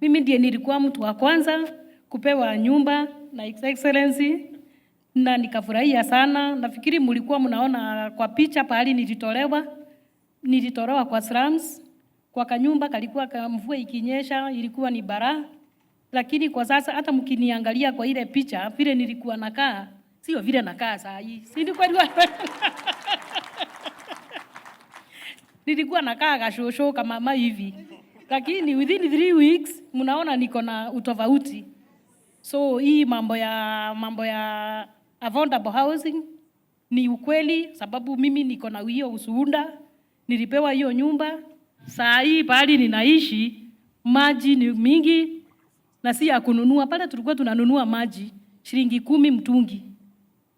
Mimi ndiye nilikuwa mtu wa kwanza kupewa nyumba na His Excellency na nikafurahia sana. Nafikiri mlikuwa mnaona kwa picha pahali nilitolewa kwa slums. Kwa kanyumba kalikuwa mvua ikinyesha ilikuwa ni bara. Lakini kwa sasa hata mkiniangalia kwa ile picha vile nilikuwa nakaa, sio vile nakaa saa hii. Si nilikuwa nilikuwa nakaa kashosho kama mama hivi. Lakini within 3 weeks mnaona niko na utofauti. So hii mambo ya affordable housing ni ukweli, sababu mimi niko na hiyo ushuhuda. Nilipewa hiyo nyumba. Saa hii pahali ninaishi maji ni mingi na si ya kununua. Pale tulikuwa tunanunua maji shilingi 10 mtungi.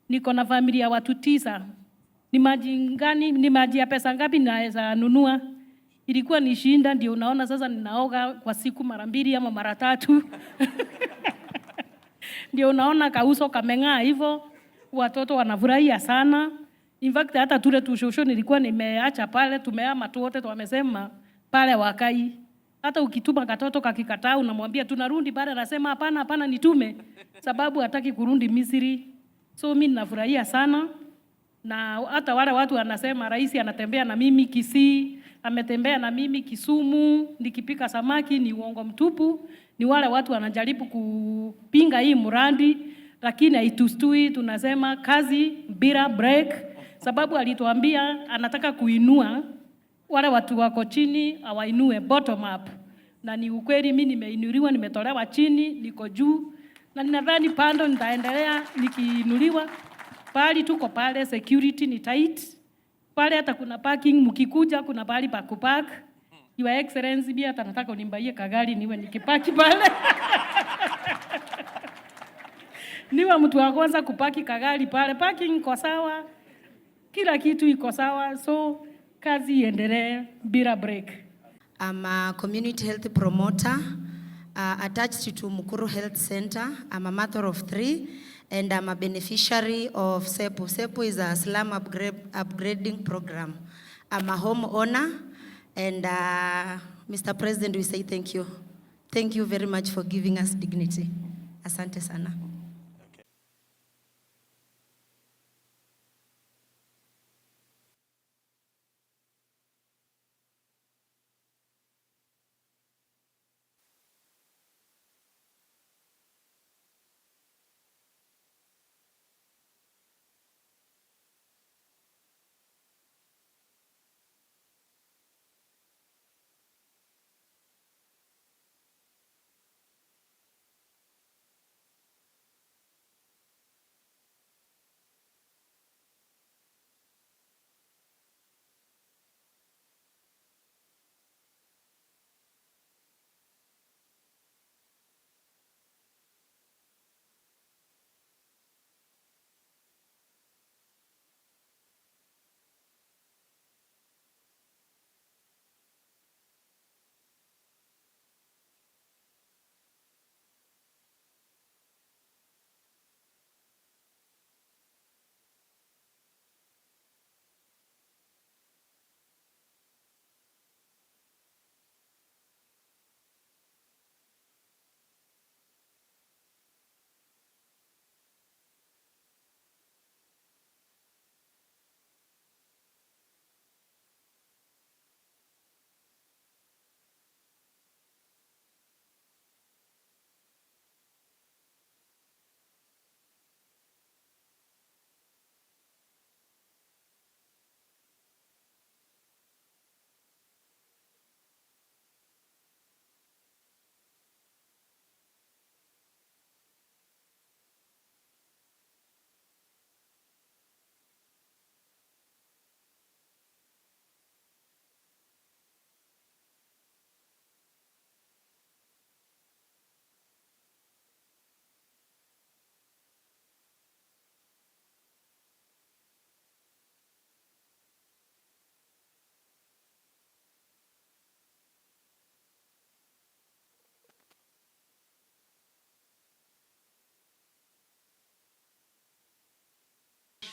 Niko na familia ya watu 9. Ni maji ya pesa ngapi naweza nunua? Ilikuwa ni shinda, ndio unaona sasa ninaoga kwa siku mara 2 ama mara 3. Ndio unaona kauso kameng'aa hivyo, watoto wanafurahia sana. In fact hata tule tushosho nilikuwa nimeacha pale, tumehama tu wote wamesema pale wakai. Hata ukituma katoto kakikataa unamwambia tunarudi pale, anasema hapana nitume, sababu hataki kurudi Misri. So mimi ninafurahia sana. Na hata wale watu wanasema rais anatembea na mimi Kisii, ametembea na mimi Kisumu, nikipika samaki, ni uongo mtupu. Ni wale watu wanajaribu kupinga hii mradi, lakini haitustui. Tunasema kazi bila break, sababu alituambia anataka kuinua wale watu wako chini, awainue bottom up. Na ni ukweli, mimi nimeinuliwa, nimetolewa chini, niko juu. Na ninadhani pando nitaendelea nikiinuliwa. Pali tuko pale, security ni tight. Pale hata kuna parking, mkikuja kuna pali pa kupark. Your Excellency, pia hata nataka unibaie kagari niwe nikipaki pale. Niwe mtu wa kwanza kupaki kagari pale. Parking iko sawa, kila kitu iko sawa, so kazi iendelee bila break. I'm a community health promoter attached to Mukuru Health Center. I'm a mother of 3. And I'm a beneficiary of SEPO. SEPO is a slum upgrading program. I'm a homeowner, and Mr. President, we say thank you. Thank you very much for giving us dignity. Asante sana.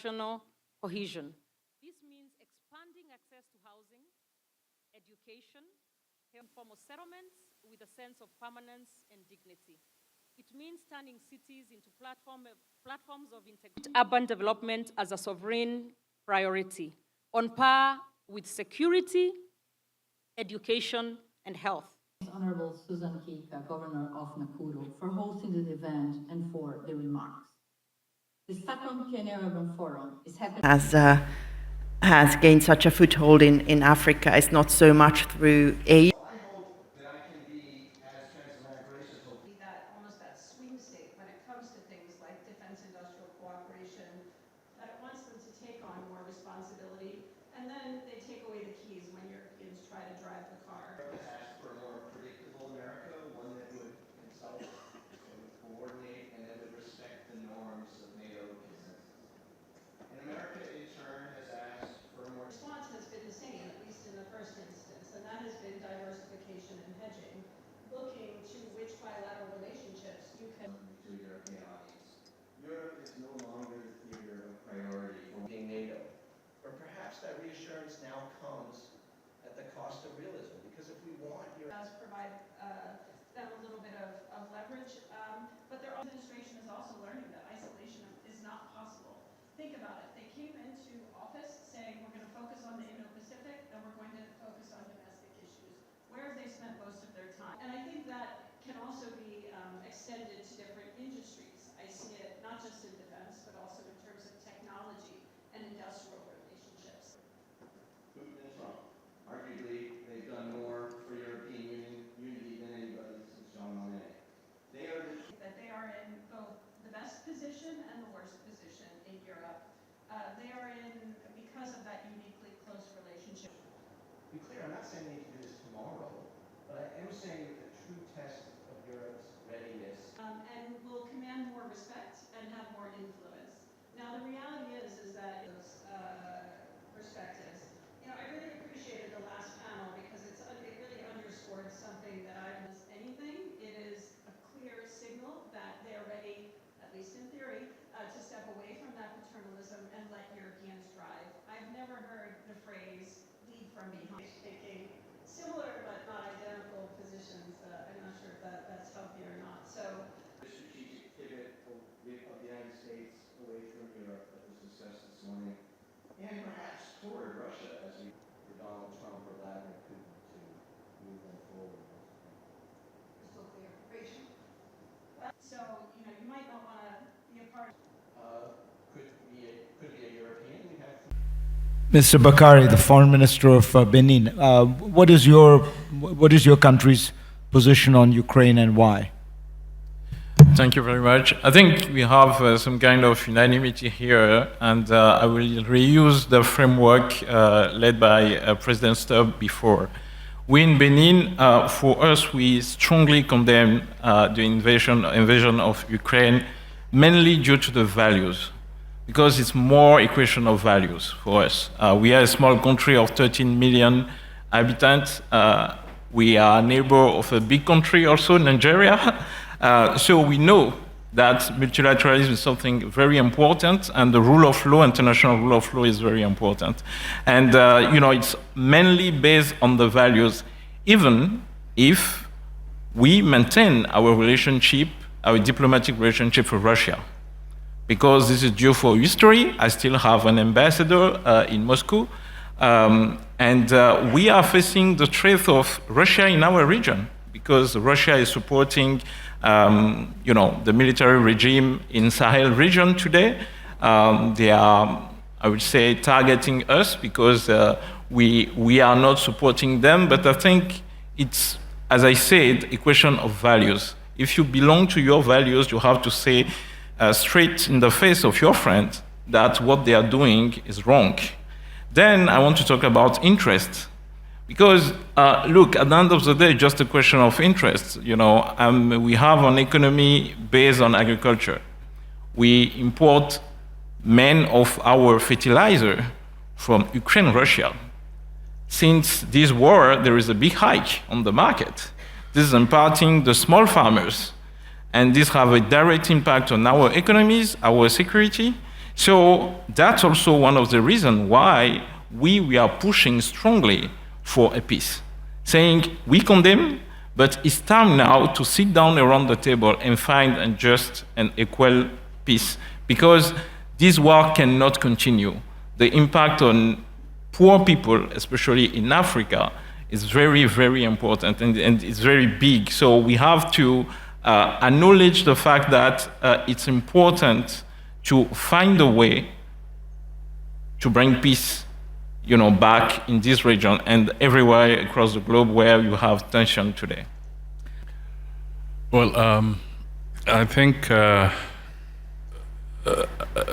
National cohesion. This means expanding education, informal settlements with a sense of permanence and dignity. It means turning cities into platforms of integrated urban development as a sovereign priority, on par with security, education, and health. Honorable Susan Kika, Governor of Nakuru, for hosting this event and for the remarks. The second Kenya Urban Forum is happening. Has gained such a foothold in Africa. It's not so much through aid. I hope that I can be, as Chancellor Grace has hoped, almost that swing state when it comes to things like defense-industrial cooperation, that it wants them to take on more responsibility, and then they take away the keys when Europeans try to drive the car. America asked for a more predictable America, one that would consult, that would coordinate, and that would respect the norms of NATO consensus. And America, in turn, has asked for a more... The response has been the same, at least in the first instance, and that has been diversification and hedging, looking to which bilateral relationships you can... To the European audience. Europe is no longer the theater of priority for being NATO. Or perhaps that reassurance now comes at the cost of realism, because if we want Europe... does provide them a little bit of leverage, but their administration is also learning that isolation is not possible. Think about it. They came into office saying we're going to focus on the Indo-Pacific and we're going to focus on domestic issues. Where have they spent most of their time? And I think that can also be extended to different industries. I see it not just in defense, but also in terms of technology and industrial relationships. Putin and Trump. Arguably, they've done more for European Union unity than anybody since Jean Monnet. They are in both the best position and the worst position in Europe. They are in, because of that uniquely close relationship. To be clear, I'm not saying they need to do this tomorrow, but I am saying that the true test of Europe's readiness And will command more respect and have more influence. Now, the reality is that those perspectives. You know, I really appreciated the last panel because it really underscored something that I was anything. It is a clear signal that they're ready, at least in theory, to step away from that paternalism and let Europeans drive. I've never heard the phrase lead from behind, taking similar but not identical positions. I'm not sure if that's healthy or not. So the strategic pivot of the United States away from Europe that was discussed this morning, and perhaps toward Russia as we, for Donald Trump or Vladimir Putin to move them forward. crystal clear. Rachel? So, you know, you might not want to be a part Could be a European. We have Mr. Bakari, the Foreign Minister of Benin, what is your country's position on Ukraine and why? Thank you very much. I think we have some kind of unanimity here, and I will reuse the framework led by President Stubb before. We in Benin, for us, we strongly condemn the invasion of Ukraine, mainly due to the values, because it's more a question of values for us. We are a small country of 13 million inhabitants. We are a neighbor of a big country also, Nigeria. So we know that multilateralism is something very important, and the rule of law, international rule of law, is very important. And you know, it's mainly based on the values, even if we maintain our relationship, our diplomatic relationship with Russia. Because this is due for history, I still have an ambassador in Moscow, and we are facing the threat of Russia in our region, because Russia is supporting you know, the military regime in Sahel region today. They are, I would say, targeting us because we are not supporting them, but I think it's, as I said, a question of values. If you belong to your values, you have to say straight in the face of your friend that what they are doing is wrong. Then I want to talk about interest. Because, look, at the end of the day, just a question of interest. You know, we have an economy based on agriculture. We import many of our fertilizer from Ukraine, Russia. Since this war, there is a big hike on the market. This is impacting the small farmers. And this have a direct impact on our economies, our security. So that's also one of the reasons why we are pushing strongly for a peace. saying we condemn, but it's time now to sit down around the table and find a just and equal peace, because this war cannot continue. The impact on poor people, especially in Africa, is very, very important and it's very big. So we have to acknowledge the fact that it's important to find a way to bring peace, back in this region and everywhere across the globe where you have tension today. Well, I think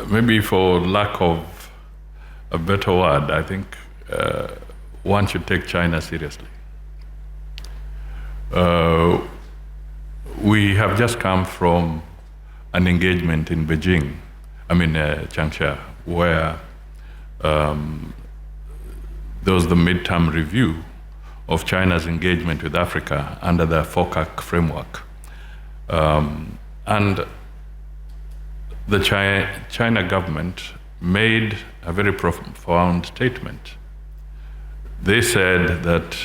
maybe for lack of a better word, I think one should take China seriously. We have just come from an engagement in Beijing, Changsha, where there was the midterm review of China's engagement with Africa under the FOCAC framework. And the China government made a very profound statement. They said that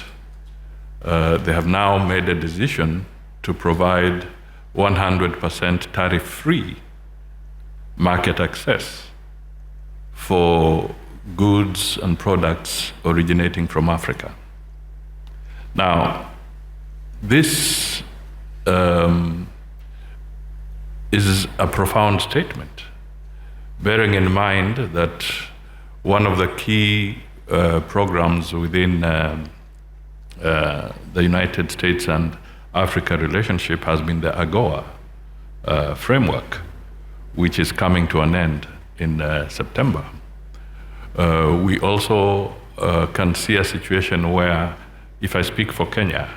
they have now made a decision to provide 100% tariff-free market access for goods and products originating from Africa. Now, this is a profound statement, bearing in mind that one of the key programs within the United States and Africa relationship has been the AGOA framework, which is coming to an end in September. We also can see a situation where, if I speak for Kenya,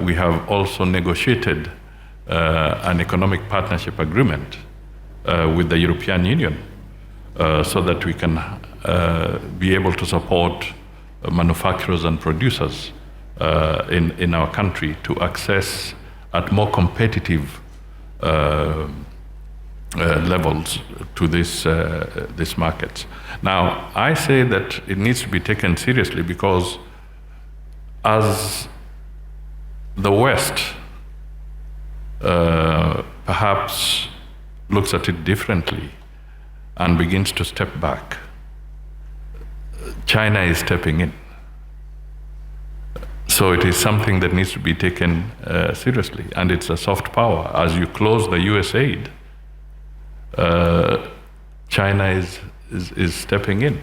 we have also negotiated an economic partnership agreement with the European Union so that we can be able to support manufacturers and producers in our country to access at more competitive levels to these markets. Now, I say that it needs to be taken seriously because as the West perhaps looks at it differently and begins to step back, China is stepping in. So it is something that needs to be taken seriously, and it's a soft power. As you close the US aid, China is stepping in.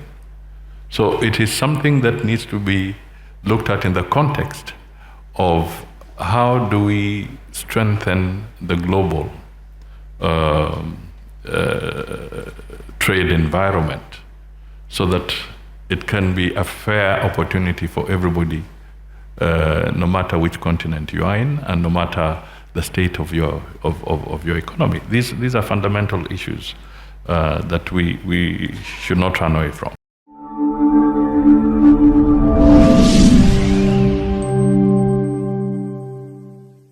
So it is something that needs to be looked at in the context of how do we strengthen the global trade environment so that it can be a fair opportunity for everybody, no matter which continent you are in and no matter the state of your economy. These are fundamental issues that we should not run away from.